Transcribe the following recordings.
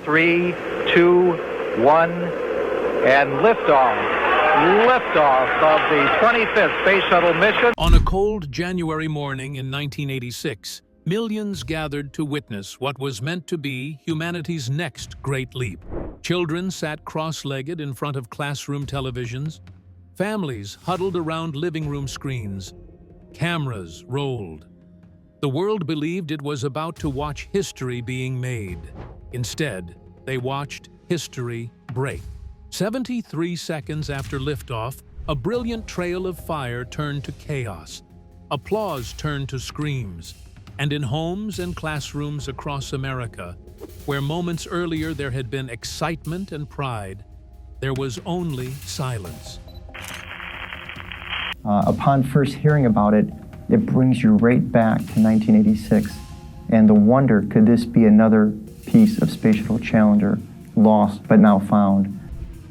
3, 2, 1, and liftoff. Liftoff of the 25th Space Shuttle mission. On a cold January morning in 1986, millions gathered to witness what was meant to be humanity's next great leap. Children sat cross-legged in front of classroom televisions. Families huddled around living room screens. Cameras rolled. The world believed it was about to watch history being made. Instead, they watched history break. 73 seconds after liftoff, a brilliant trail of fire turned to chaos. Applause turned to screams. And in homes and classrooms across America, where moments earlier there had been excitement and pride, there was only silence. Upon first hearing about it, it brings you right back to 1986 and the wonder, could this be another piece of Space Shuttle Challenger, lost but now found?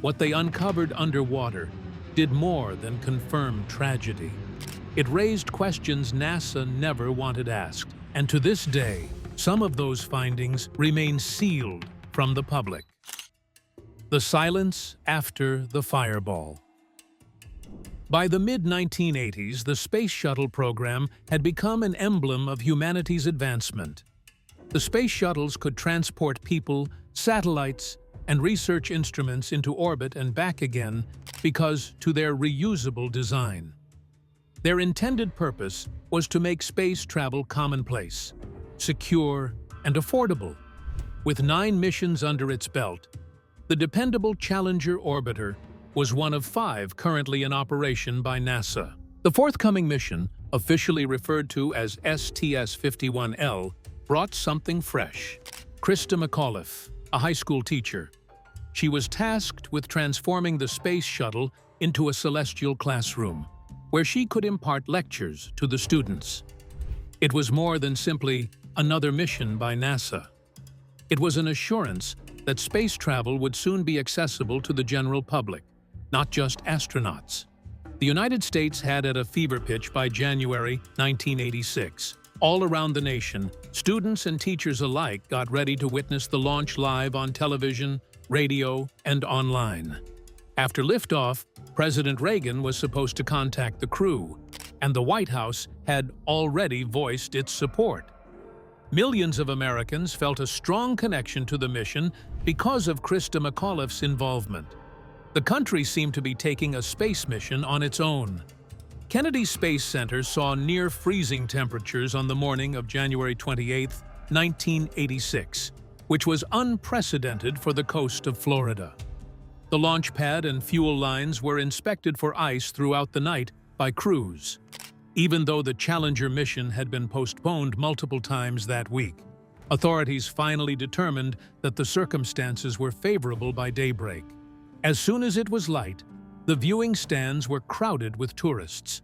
What they uncovered underwater did more than confirm tragedy. It raised questions NASA never wanted asked, and to this day, some of those findings remain sealed from the public. The silence after the fireball. By the mid-1980s, the Space Shuttle program had become an emblem of humanity's advancement. The space shuttles could transport people, satellites, and research instruments into orbit and back again because to their reusable design. Their intended purpose was to make space travel commonplace, secure, and affordable. With 9 missions under its belt, the dependable Challenger orbiter was one of 5 currently in operation by NASA. The forthcoming mission, officially referred to as STS-51L, brought something fresh. Krista McAuliffe, a high school teacher. She was tasked with transforming the space shuttle into a celestial classroom, where she could impart lectures to the students. It was more than simply another mission by NASA. It was an assurance that space travel would soon be accessible to the general public, not just astronauts. The United States had at a fever pitch by January 1986. All around the nation, students and teachers alike got ready to witness the launch live on television, radio, and online. After liftoff, President Reagan was supposed to contact the crew, and the White House had already voiced its support. Millions of Americans felt a strong connection to the mission because of Krista McAuliffe's involvement. The country seemed to be taking a space mission on its own. Kennedy Space Center saw near-freezing temperatures on the morning of January 28, 1986, which was unprecedented for the coast of Florida. The launch pad and fuel lines were inspected for ice throughout the night by crews, even though the Challenger mission had been postponed multiple times that week. Authorities finally determined that the circumstances were favorable by daybreak. As soon as it was light, the viewing stands were crowded with tourists.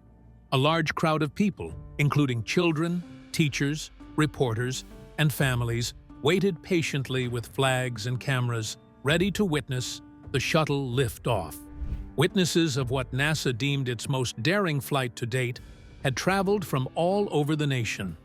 A large crowd of people, including children, teachers, reporters, and families, waited patiently with flags and cameras, ready to witness the shuttle lift off. Witnesses of what NASA deemed its most daring flight to date had traveled from all over the nation.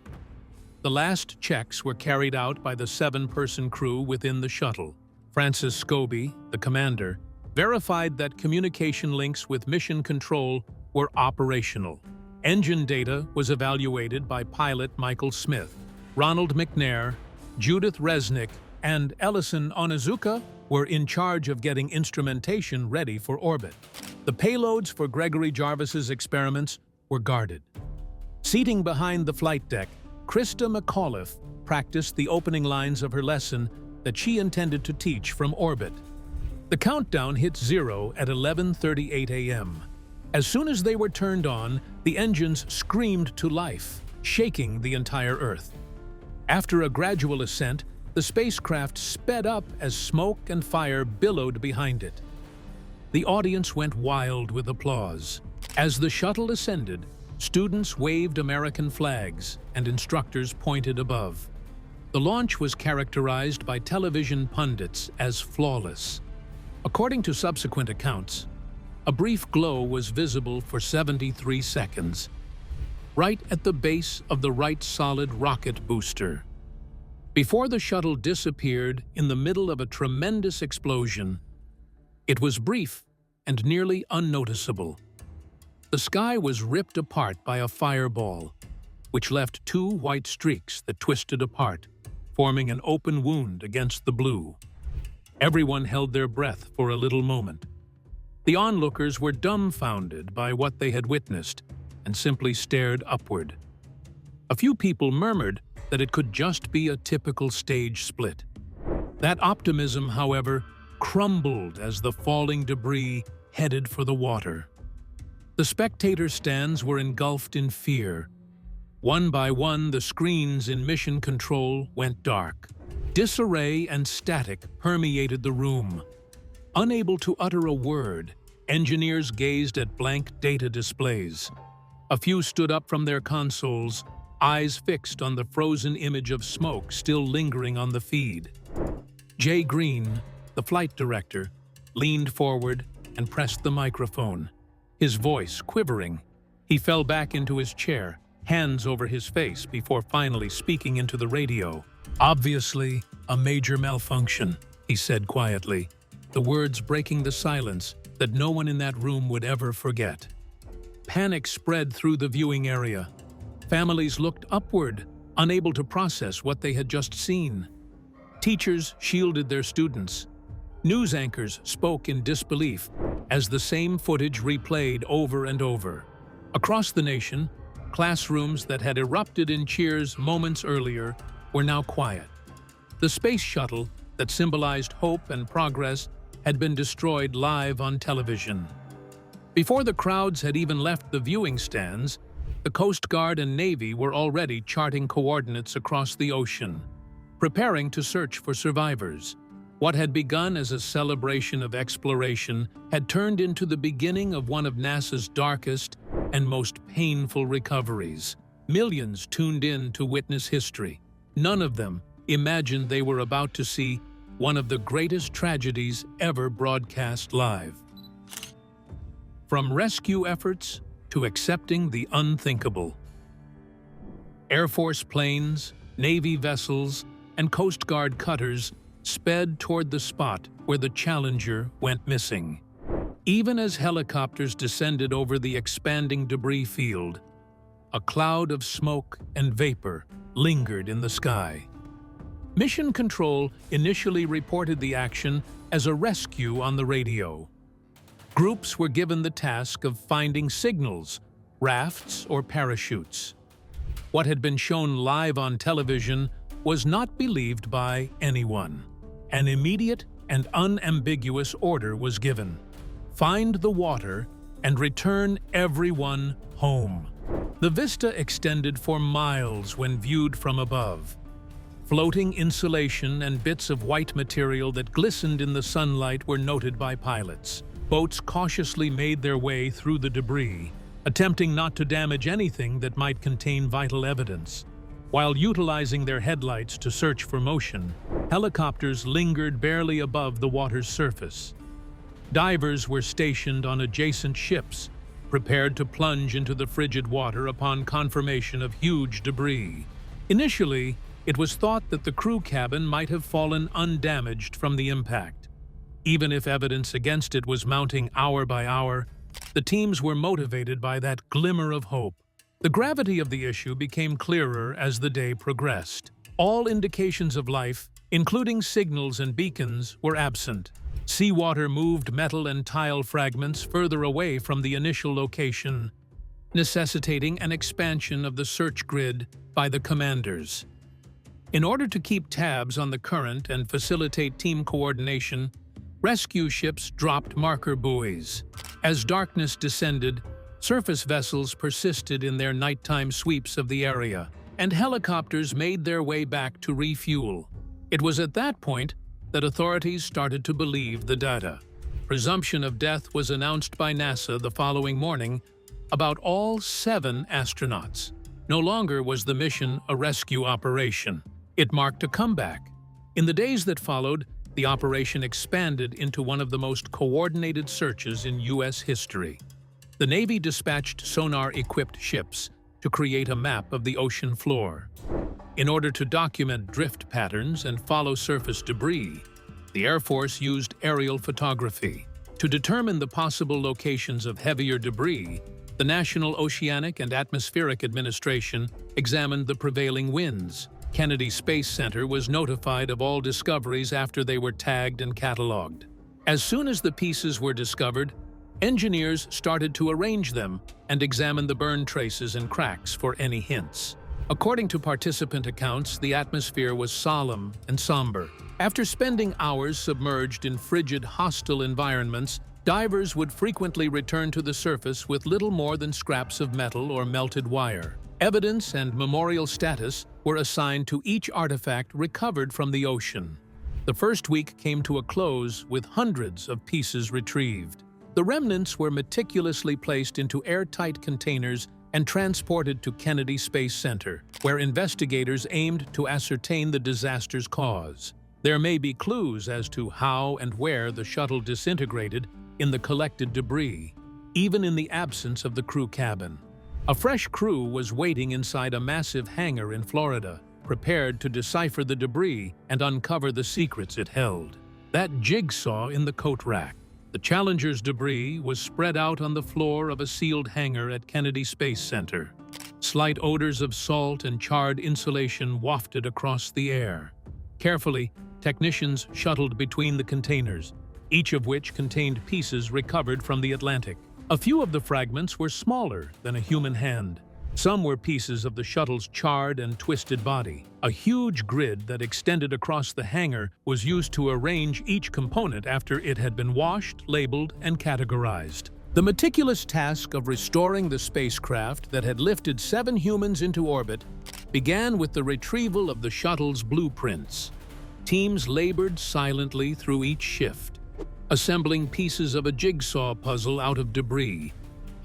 The last checks were carried out by the 7-person crew within the shuttle. Francis Scobie, the commander, verified that communication links with mission control were operational. Engine data was evaluated by pilot Michael Smith. Ronald McNair, Judith Resnick, and Ellison Onizuka were in charge of getting instrumentation ready for orbit. The payloads for Gregory Jarvis's experiments were guarded. Seating behind the flight deck, Krista McAuliffe practiced the opening lines of her lesson that she intended to teach from orbit. The countdown hit 0 at 11:38 a.m. As soon as they were turned on, the engines screamed to life, shaking the entire Earth. After a gradual ascent, the spacecraft sped up as smoke and fire billowed behind it. The audience went wild with applause. As the shuttle ascended, students waved American flags and instructors pointed above. The launch was characterized by television pundits as flawless. According to subsequent accounts, a brief glow was visible for 73 seconds, right at the base of the right solid rocket booster. Before the shuttle disappeared in the middle of a tremendous explosion, it was brief and nearly unnoticeable. The sky was ripped apart by a fireball, which left two white streaks that twisted apart, forming an open wound against the blue. Everyone held their breath for a little moment. The onlookers were dumbfounded by what they had witnessed and simply stared upward. A few people murmured that it could just be a typical stage split. That optimism, however, crumbled as the falling debris headed for the water. The spectator stands were engulfed in fear. One by one, the screens in mission control went dark. Disarray and static permeated the room. Unable to utter a word, engineers gazed at blank data displays. A few stood up from their consoles, eyes fixed on the frozen image of smoke still lingering on the feed. Jay Green, the flight director, leaned forward and pressed the microphone. His voice quivering, he fell back into his chair, hands over his face before finally speaking into the radio. "Obviously, a major malfunction," he said quietly, the words breaking the silence that no one in that room would ever forget. Panic spread through the viewing area. Families looked upward, unable to process what they had just seen. Teachers shielded their students. News anchors spoke in disbelief as the same footage replayed over and over. Across the nation, classrooms that had erupted in cheers moments earlier were now quiet. The space shuttle that symbolized hope and progress had been destroyed live on television. Before the crowds had even left the viewing stands, the Coast Guard and Navy were already charting coordinates across the ocean, preparing to search for survivors. What had begun as a celebration of exploration had turned into the beginning of one of NASA's darkest and most painful recoveries. Millions tuned in to witness history. None of them imagined they were about to see one of the greatest tragedies ever broadcast live. From rescue efforts to accepting the unthinkable. Air Force planes, Navy vessels, and Coast Guard cutters sped toward the spot where the Challenger went missing. Even as helicopters descended over the expanding debris field, a cloud of smoke and vapor lingered in the sky. Mission Control initially reported the action as a rescue on the radio. Groups were given the task of finding signals, rafts, or parachutes. What had been shown live on television was not believed by anyone. An immediate and unambiguous order was given: find the water and return everyone home. The vista extended for miles when viewed from above. Floating insulation and bits of white material that glistened in the sunlight were noted by pilots. Boats cautiously made their way through the debris, attempting not to damage anything that might contain vital evidence. While utilizing their headlights to search for motion, helicopters lingered barely above the water's surface. Divers were stationed on adjacent ships, prepared to plunge into the frigid water upon confirmation of huge debris. Initially, it was thought that the crew cabin might have fallen undamaged from the impact. Even if evidence against it was mounting hour by hour, the teams were motivated by that glimmer of hope. The gravity of the issue became clearer as the day progressed. All indications of life, including signals and beacons, were absent. Seawater moved metal and tile fragments further away from the initial location, necessitating an expansion of the search grid by the commanders. In order to keep tabs on the current and facilitate team coordination, rescue ships dropped marker buoys. As darkness descended, surface vessels persisted in their nighttime sweeps of the area, and helicopters made their way back to refuel. It was at that point that authorities started to believe the data. Presumption of death was announced by NASA the following morning about all 7 astronauts. No longer was the mission a rescue operation. It marked a comeback. In the days that followed, the operation expanded into one of the most coordinated searches in U.S. history. The Navy dispatched sonar-equipped ships to create a map of the ocean floor. In order to document drift patterns and follow surface debris, the Air Force used aerial photography. To determine the possible locations of heavier debris, the National Oceanic and Atmospheric Administration examined the prevailing winds. Kennedy Space Center was notified of all discoveries after they were tagged and cataloged. As soon as the pieces were discovered, engineers started to arrange them and examine the burn traces and cracks for any hints. According to participant accounts, the atmosphere was solemn and somber. After spending hours submerged in frigid, hostile environments, divers would frequently return to the surface with little more than scraps of metal or melted wire. Evidence and memorial status were assigned to each artifact recovered from the ocean. The first week came to a close with hundreds of pieces retrieved. The remnants were meticulously placed into airtight containers and transported to Kennedy Space Center, where investigators aimed to ascertain the disaster's cause. There may be clues as to how and where the shuttle disintegrated in the collected debris, even in the absence of the crew cabin. A fresh crew was waiting inside a massive hangar in Florida, prepared to decipher the debris and uncover the secrets it held. That jigsaw in the coat rack. The Challenger's debris was spread out on the floor of a sealed hangar at Kennedy Space Center. Slight odors of salt and charred insulation wafted across the air. Carefully, technicians shuttled between the containers, each of which contained pieces recovered from the Atlantic. A few of the fragments were smaller than a human hand. Some were pieces of the shuttle's charred and twisted body. A huge grid that extended across the hangar was used to arrange each component after it had been washed, labeled, and categorized. The meticulous task of restoring the spacecraft that had lifted 7 humans into orbit began with the retrieval of the shuttle's blueprints. Teams labored silently through each shift, assembling pieces of a jigsaw puzzle out of debris,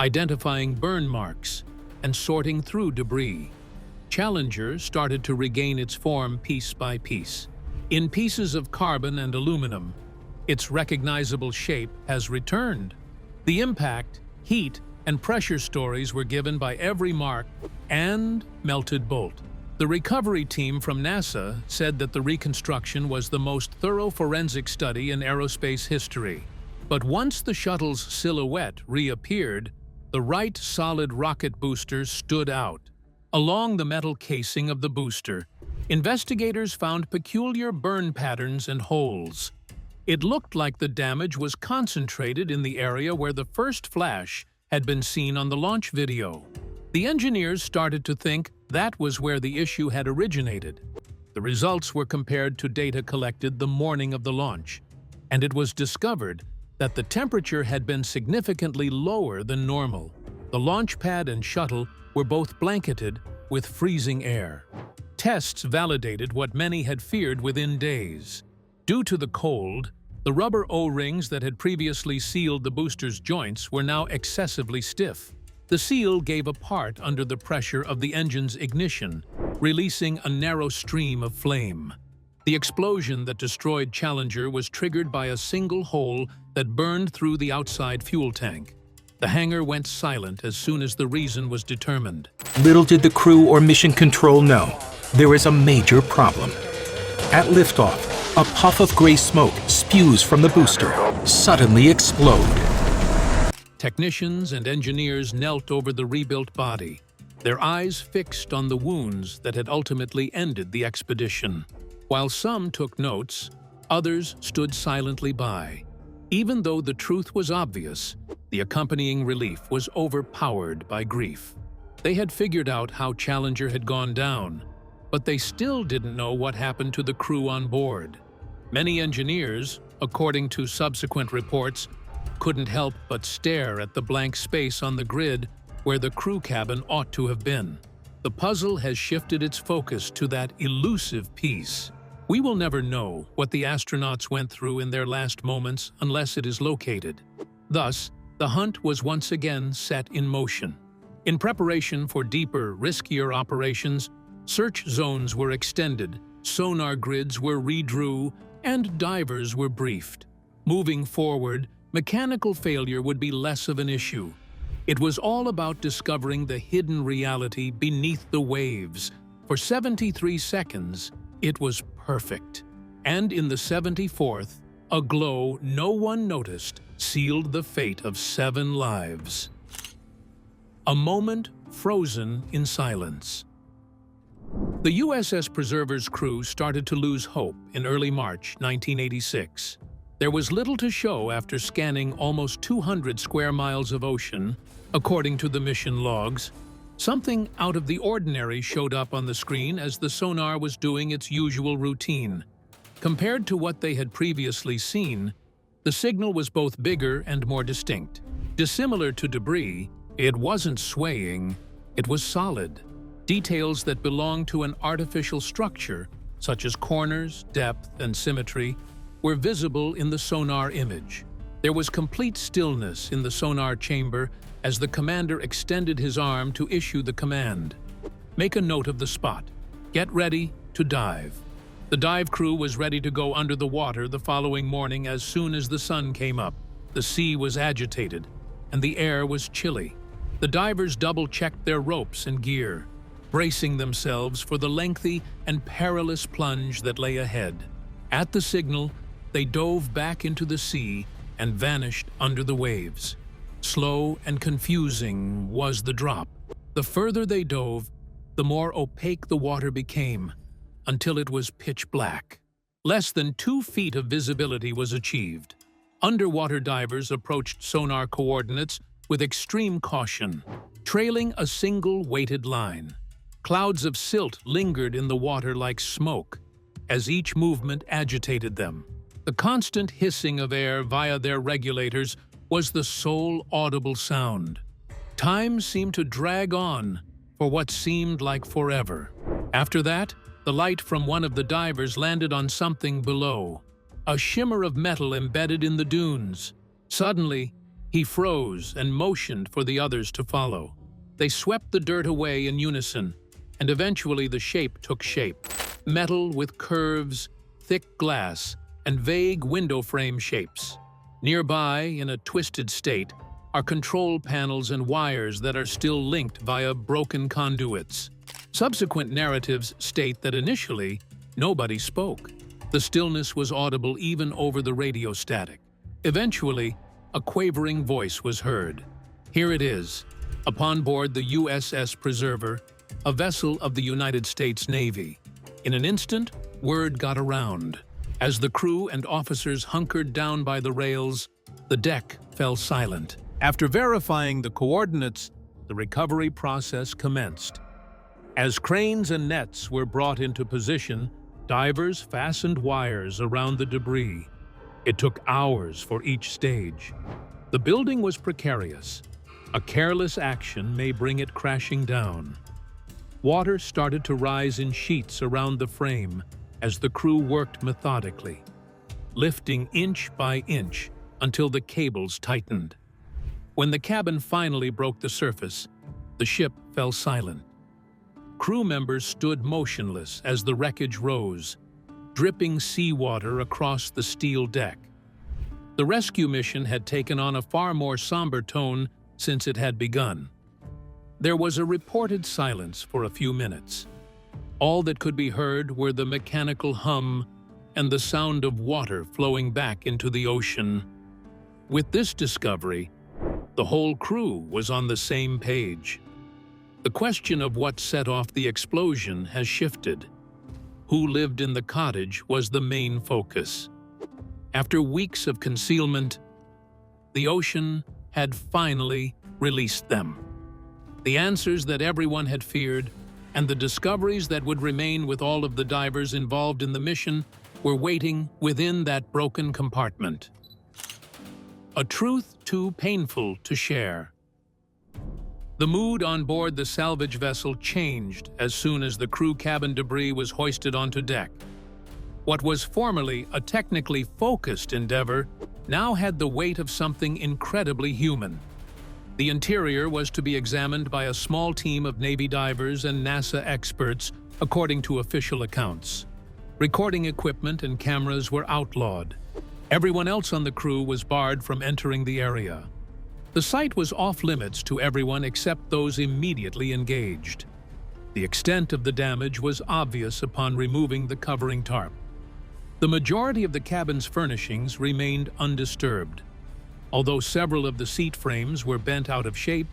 identifying burn marks, and sorting through debris. Challenger started to regain its form piece by piece. In pieces of carbon and aluminum, its recognizable shape has returned. The impact, heat, and pressure stories were given by every mark and melted bolt. The recovery team from NASA said that the reconstruction was the most thorough forensic study in aerospace history. But once the shuttle's silhouette reappeared, the right solid rocket booster stood out. Along the metal casing of the booster, investigators found peculiar burn patterns and holes. It looked like the damage was concentrated in the area where the first flash had been seen on the launch video. The engineers started to think that was where the issue had originated. The results were compared to data collected the morning of the launch, and it was discovered that the temperature had been significantly lower than normal. The launch pad and shuttle were both blanketed with freezing air. Tests validated what many had feared within days. Due to the cold, the rubber O-rings that had previously sealed the booster's joints were now excessively stiff. The seal gave apart under the pressure of the engine's ignition, releasing a narrow stream of flame. The explosion that destroyed Challenger was triggered by a single hole that burned through the outside fuel tank. The hangar went silent as soon as the reason was determined. Little did the crew or mission control know, there is a major problem. At liftoff, a puff of gray smoke spews from the booster, suddenly explode. Technicians and engineers knelt over the rebuilt body, their eyes fixed on the wounds that had ultimately ended the expedition. While some took notes, others stood silently by. Even though the truth was obvious, the accompanying relief was overpowered by grief. They had figured out how Challenger had gone down, but they still didn't know what happened to the crew on board. Many engineers, according to subsequent reports, couldn't help but stare at the blank space on the grid where the crew cabin ought to have been. The puzzle has shifted its focus to that elusive piece. We will never know what the astronauts went through in their last moments unless it is located. Thus, the hunt was once again set in motion. In preparation for deeper, riskier operations, search zones were extended, sonar grids were redrew, and divers were briefed. Moving forward, mechanical failure would be less of an issue. It was all about discovering the hidden reality beneath the waves, For 73 seconds, it was perfect. And in the 74th, a glow no one noticed sealed the fate of 7 lives. A moment frozen in silence. The USS Preserver's crew started to lose hope in early March 1986. There was little to show after scanning almost 200 square miles of ocean, according to the mission logs. Something out of the ordinary showed up on the screen as the sonar was doing its usual routine. Compared to what they had previously seen, the signal was both bigger and more distinct. Dissimilar to debris, it wasn't swaying, it was solid. Details that belonged to an artificial structure, such as corners, depth, and symmetry, were visible in the sonar image. There was complete stillness in the sonar chamber as the commander extended his arm to issue the command. Make a note of the spot. Get ready to dive. The dive crew was ready to go under the water the following morning as soon as the sun came up. The sea was agitated, and the air was chilly. The divers double-checked their ropes and gear, bracing themselves for the lengthy and perilous plunge that lay ahead. At the signal, they dove back into the sea and vanished under the waves. Slow and confusing was the drop. The further they dove, the more opaque the water became, until it was pitch black. Less than 2 feet of visibility was achieved. Underwater divers approached sonar coordinates with extreme caution, trailing a single weighted line. Clouds of silt lingered in the water like smoke as each movement agitated them. The constant hissing of air via their regulators was the sole audible sound. Time seemed to drag on for what seemed like forever. After that, the light from one of the divers landed on something below, a shimmer of metal embedded in the dunes. Suddenly, he froze and motioned for the others to follow. They swept the dirt away in unison, and eventually the shape took shape. Metal with curves, thick glass, and vague window frame shapes. Nearby, in a twisted state, are control panels and wires that are still linked via broken conduits. Subsequent narratives state that initially, nobody spoke. The stillness was audible even over the radio static. Eventually, a quavering voice was heard. Here it is, upon board the USS Preserver, a vessel of the United States Navy. In an instant, word got around. As the crew and officers hunkered down by the rails, the deck fell silent. After verifying the coordinates, the recovery process commenced. As cranes and nets were brought into position, divers fastened wires around the debris. It took hours for each stage. The building was precarious. A careless action may bring it crashing down. Water started to rise in sheets around the frame as the crew worked methodically, lifting inch by inch until the cables tightened. When the cabin finally broke the surface, the ship fell silent. Crew members stood motionless as the wreckage rose, dripping seawater across the steel deck. The rescue mission had taken on a far more somber tone since it had begun. There was a reported silence for a few minutes. All that could be heard were the mechanical hum and the sound of water flowing back into the ocean. With this discovery, the whole crew was on the same page. The question of what set off the explosion has shifted. Who lived in the cottage was the main focus. After weeks of concealment, the ocean had finally released them. The answers that everyone had feared and the discoveries that would remain with all of the divers involved in the mission were waiting within that broken compartment. A truth too painful to share. The mood on board the salvage vessel changed as soon as the crew cabin debris was hoisted onto deck. What was formerly a technically focused endeavor now had the weight of something incredibly human. The interior was to be examined by a small team of Navy divers and NASA experts, according to official accounts. Recording equipment and cameras were outlawed. Everyone else on the crew was barred from entering the area. The site was off-limits to everyone except those immediately engaged. The extent of the damage was obvious upon removing the covering tarp. The majority of the cabin's furnishings remained undisturbed. Although several of the seat frames were bent out of shape,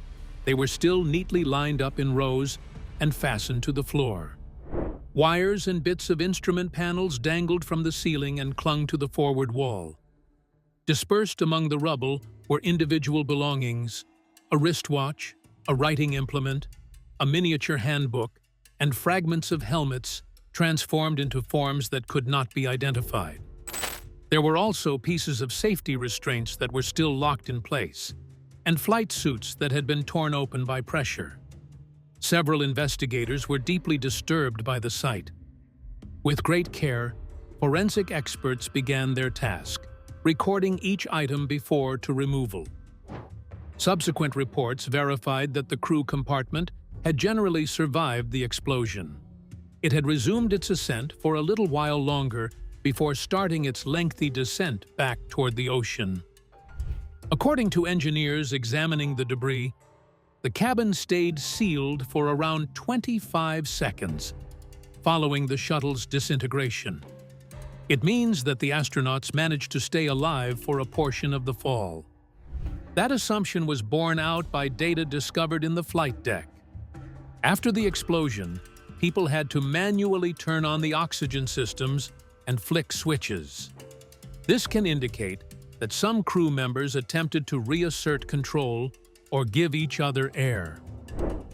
they were still neatly lined up in rows and fastened to the floor. Wires and bits of instrument panels dangled from the ceiling and clung to the forward wall. Dispersed among the rubble were individual belongings, a wristwatch, a writing implement, a miniature handbook, and fragments of helmets transformed into forms that could not be identified. There were also pieces of safety restraints that were still locked in place, and flight suits that had been torn open by pressure. Several investigators were deeply disturbed by the sight. With great care, forensic experts began their task, recording each item before to removal. Subsequent reports verified that the crew compartment had generally survived the explosion. It had resumed its ascent for a little while longer before starting its lengthy descent back toward the ocean. According to engineers examining the debris, the cabin stayed sealed for around 25 seconds, following the shuttle's disintegration. It means that the astronauts managed to stay alive for a portion of the fall. That assumption was borne out by data discovered in the flight deck. After the explosion, people had to manually turn on the oxygen systems and flick switches. This can indicate that some crew members attempted to reassert control or give each other air.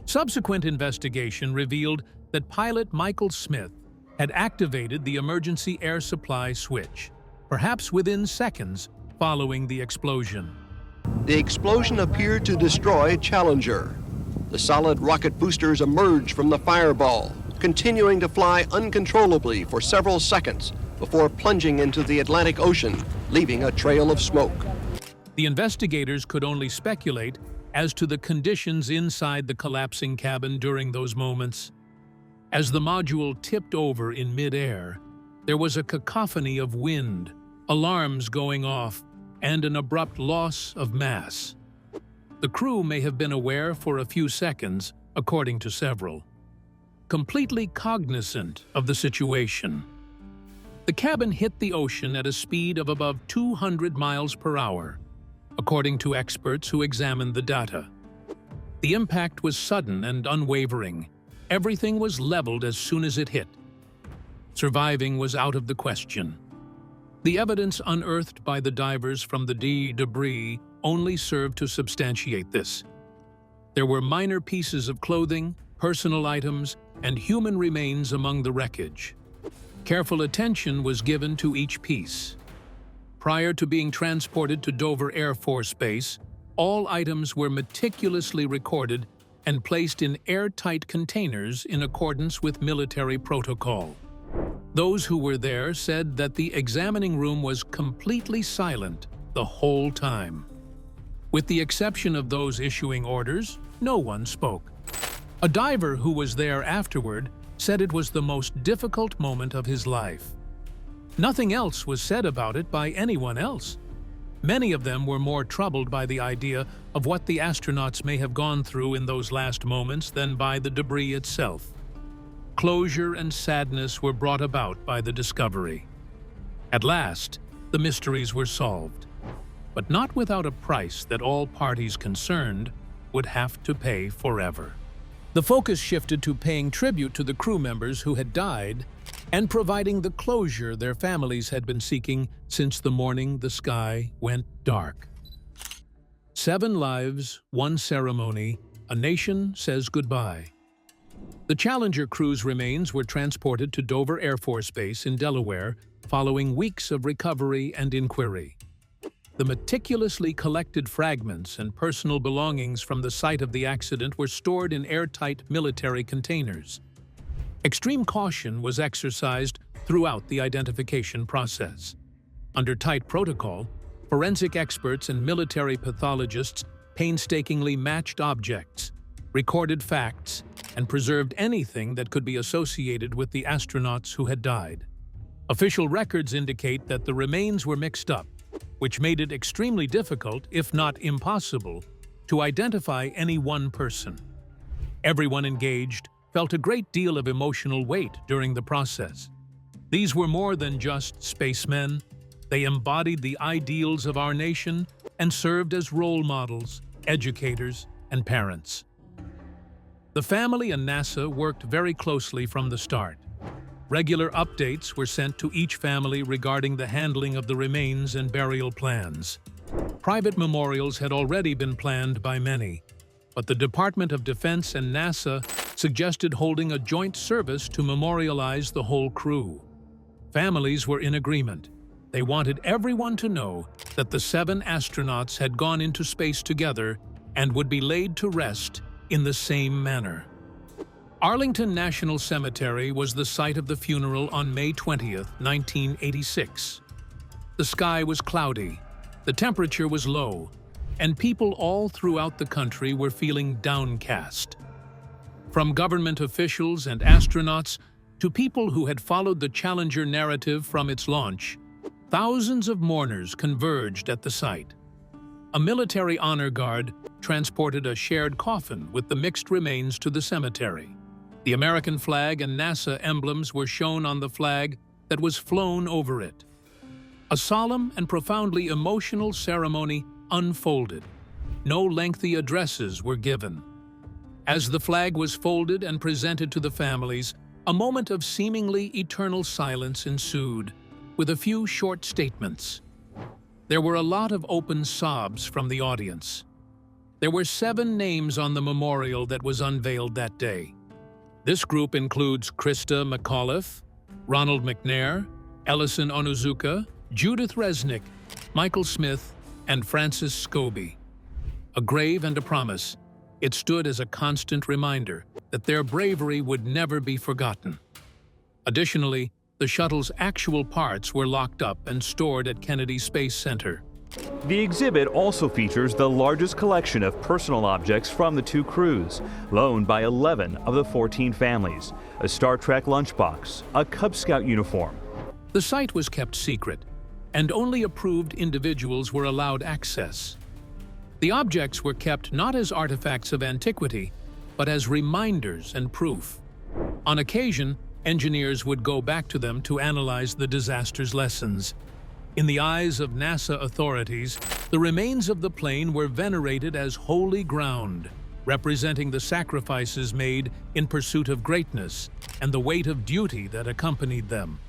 Subsequent investigation revealed that pilot Michael Smith had activated the emergency air supply switch, perhaps within seconds following the explosion. The explosion appeared to destroy Challenger. The solid rocket boosters emerged from the fireball, continuing to fly uncontrollably for several seconds before plunging into the Atlantic Ocean, leaving a trail of smoke. The investigators could only speculate as to the conditions inside the collapsing cabin during those moments. As the module tipped over in mid-air, there was a cacophony of wind, alarms going off, and an abrupt loss of mass. The crew may have been aware for a few seconds, according to several, completely cognizant of the situation. The cabin hit the ocean at a speed of above 200 miles per hour, according to experts who examined the data. The impact was sudden and unwavering. Everything was leveled as soon as it hit. Surviving was out of the question. The evidence unearthed by the divers from the debris only served to substantiate this. There were minor pieces of clothing, personal items, and human remains among the wreckage. Careful attention was given to each piece. Prior to being transported to Dover Air Force Base, all items were meticulously recorded and placed in airtight containers in accordance with military protocol. Those who were there said that the examining room was completely silent the whole time. With the exception of those issuing orders, no one spoke. A diver who was there afterward said it was the most difficult moment of his life. Nothing else was said about it by anyone else. Many of them were more troubled by the idea of what the astronauts may have gone through in those last moments than by the debris itself. Closure and sadness were brought about by the discovery. At last, the mysteries were solved, but not without a price that all parties concerned would have to pay forever. The focus shifted to paying tribute to the crew members who had died and providing the closure their families had been seeking since the morning the sky went dark. 7 lives, 1 ceremony, a nation says goodbye. The Challenger crew's remains were transported to Dover Air Force Base in Delaware following weeks of recovery and inquiry. The meticulously collected fragments and personal belongings from the site of the accident were stored in airtight military containers. Extreme caution was exercised throughout the identification process. Under tight protocol, forensic experts and military pathologists painstakingly matched objects, recorded facts, and preserved anything that could be associated with the astronauts who had died. Official records indicate that the remains were mixed up, which made it extremely difficult, if not impossible, to identify any one person. Everyone engaged felt a great deal of emotional weight during the process. These were more than just spacemen. They embodied the ideals of our nation and served as role models, educators, and parents. The family and NASA worked very closely from the start. Regular updates were sent to each family regarding the handling of the remains and burial plans. Private memorials had already been planned by many, but the Department of Defense and NASA suggested holding a joint service to memorialize the whole crew. Families were in agreement. They wanted everyone to know that the 7 astronauts had gone into space together and would be laid to rest in the same manner. Arlington National Cemetery was the site of the funeral on May 20th, 1986. The sky was cloudy, the temperature was low, and people all throughout the country were feeling downcast. From government officials and astronauts to people who had followed the Challenger narrative from its launch, thousands of mourners converged at the site. A military honor guard transported a shared coffin with the mixed remains to the cemetery. The American flag and NASA emblems were shown on the flag that was flown over it. A solemn and profoundly emotional ceremony unfolded. No lengthy addresses were given. As the flag was folded and presented to the families, a moment of seemingly eternal silence ensued, with a few short statements. There were a lot of open sobs from the audience. There were 7 names on the memorial that was unveiled that day. This group includes Krista McAuliffe, Ronald McNair, Ellison Onuzuka, Judith Resnick, Michael Smith, and Francis Scobie. A grave and a promise, it stood as a constant reminder that their bravery would never be forgotten. Additionally, the shuttle's actual parts were locked up and stored at Kennedy Space Center. The exhibit also features the largest collection of personal objects from the 2 crews, loaned by 11 of the 14 families, a Star Trek lunchbox, a Cub Scout uniform. The site was kept secret, and only approved individuals were allowed access. The objects were kept not as artifacts of antiquity, but as reminders and proof. On occasion, engineers would go back to them to analyze the disaster's lessons. In the eyes of NASA authorities, the remains of the plane were venerated as holy ground, representing the sacrifices made in pursuit of greatness and the weight of duty that accompanied them.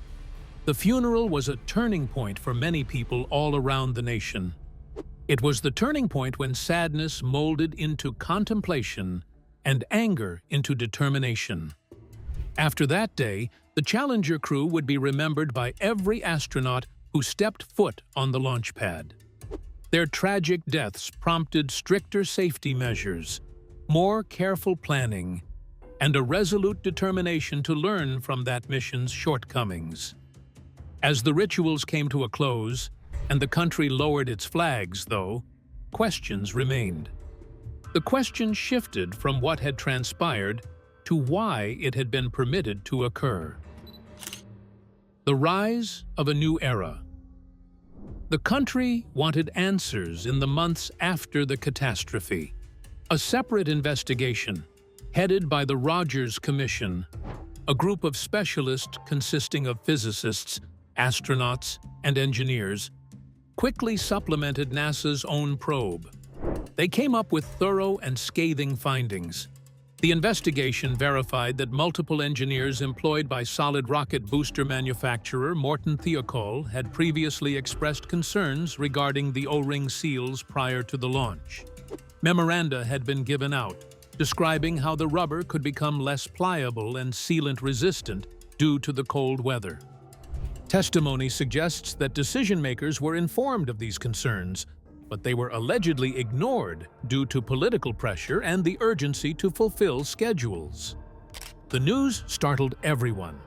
The funeral was a turning point for many people all around the nation. It was the turning point when sadness molded into contemplation and anger into determination. After that day, the Challenger crew would be remembered by every astronaut who stepped foot on the launch pad. Their tragic deaths prompted stricter safety measures, more careful planning, and a resolute determination to learn from that mission's shortcomings. As the rituals came to a close, and the country lowered its flags, though, questions remained. The questions shifted from what had transpired to why it had been permitted to occur. The rise of a new era. The country wanted answers in the months after the catastrophe. A separate investigation, headed by the Rogers Commission, a group of specialists consisting of physicists, astronauts, and engineers, quickly supplemented NASA's own probe. They came up with thorough and scathing findings. The investigation verified that multiple engineers employed by solid rocket booster manufacturer Morton Thiokol had previously expressed concerns regarding the O-ring seals prior to the launch. Memoranda had been given out, describing how the rubber could become less pliable and sealant-resistant due to the cold weather. Testimony suggests that decision-makers were informed of these concerns, but they were allegedly ignored due to political pressure and the urgency to fulfill schedules. The news startled everyone.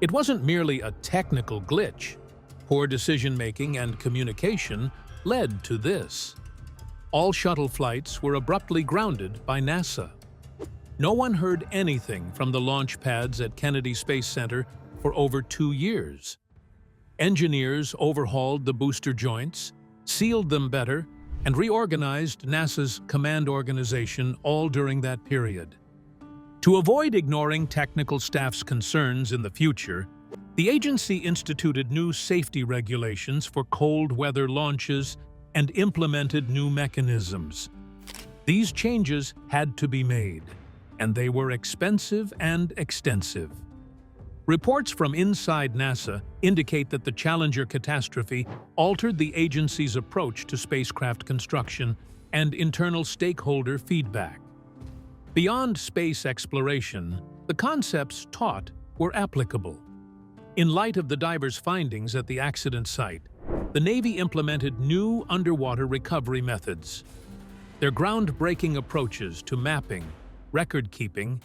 It wasn't merely a technical glitch. Poor decision-making and communication led to this. All shuttle flights were abruptly grounded by NASA. No one heard anything from the launch pads at Kennedy Space Center for over 2 years. Engineers overhauled the booster joints, sealed them better, and reorganized NASA's command organization all during that period. To avoid ignoring technical staff's concerns in the future, the agency instituted new safety regulations for cold weather launches and implemented new mechanisms. These changes had to be made, and they were expensive and extensive. Reports from inside NASA indicate that the Challenger catastrophe altered the agency's approach to spacecraft construction and internal stakeholder feedback. Beyond space exploration, the concepts taught were applicable. In light of the divers' findings at the accident site, the Navy implemented new underwater recovery methods. Their groundbreaking approaches to mapping, record-keeping,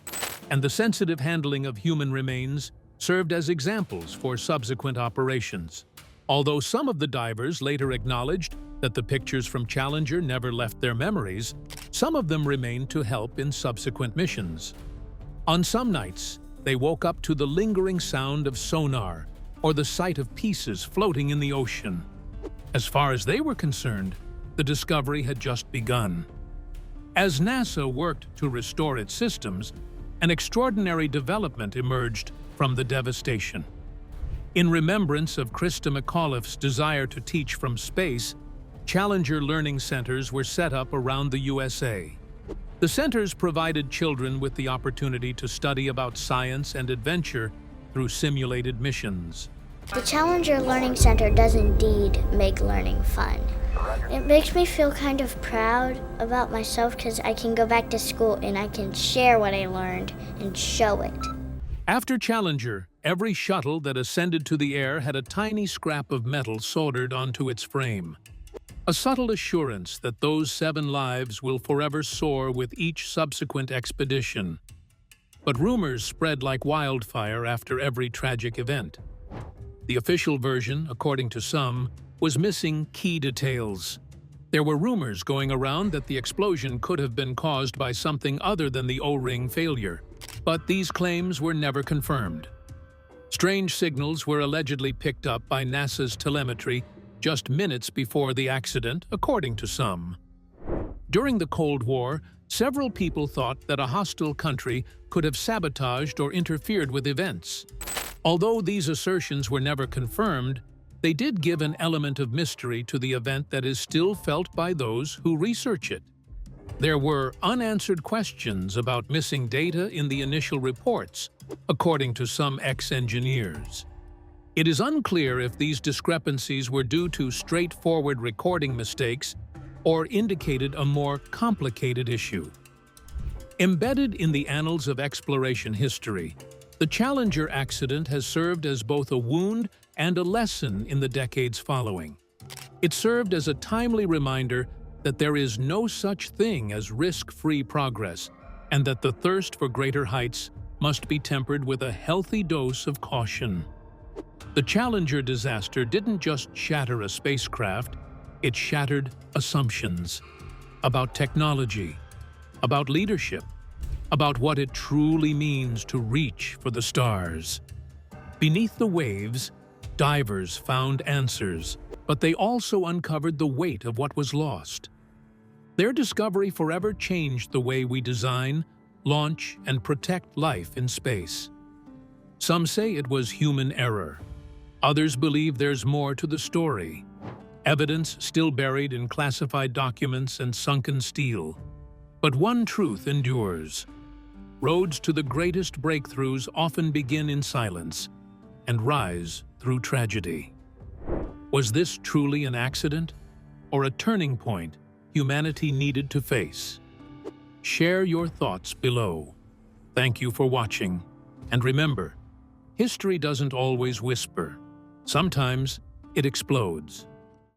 and the sensitive handling of human remains served as examples for subsequent operations. Although some of the divers later acknowledged that the pictures from Challenger never left their memories, some of them remained to help in subsequent missions. On some nights, they woke up to the lingering sound of sonar or the sight of pieces floating in the ocean. As far as they were concerned, the discovery had just begun. As NASA worked to restore its systems, an extraordinary development emerged from the devastation. In remembrance of Krista McAuliffe's desire to teach from space, Challenger Learning Centers were set up around the USA. The centers provided children with the opportunity to study about science and adventure through simulated missions. The Challenger Learning Center does indeed make learning fun. It makes me feel kind of proud about myself because I can go back to school and I can share what I learned and show it. After Challenger, every shuttle that ascended to the air had a tiny scrap of metal soldered onto its frame. A subtle assurance that those 7 lives will forever soar with each subsequent expedition. But rumors spread like wildfire after every tragic event. The official version, according to some, was missing key details. There were rumors going around that the explosion could have been caused by something other than the O-ring failure, but these claims were never confirmed. Strange signals were allegedly picked up by NASA's telemetry just minutes before the accident, according to some. During the Cold War, several people thought that a hostile country could have sabotaged or interfered with events. Although these assertions were never confirmed, they did give an element of mystery to the event that is still felt by those who research it. There were unanswered questions about missing data in the initial reports, according to some ex-engineers. It is unclear if these discrepancies were due to straightforward recording mistakes or indicated a more complicated issue. Embedded in the annals of exploration history, the Challenger accident has served as both a wound and a lesson in the decades following. It served as a timely reminder that there is no such thing as risk-free progress, and that the thirst for greater heights must be tempered with a healthy dose of caution. The Challenger disaster didn't just shatter a spacecraft, it shattered assumptions about technology, about leadership, about what it truly means to reach for the stars. Beneath the waves, divers found answers, but they also uncovered the weight of what was lost. Their discovery forever changed the way we design, launch, and protect life in space. Some say it was human error. Others believe there's more to the story. Evidence still buried in classified documents and sunken steel. But one truth endures. Roads to the greatest breakthroughs often begin in silence and rise through tragedy. Was this truly an accident or a turning point humanity needed to face? Share your thoughts below. Thank you for watching. And remember, history doesn't always whisper. Sometimes it explodes.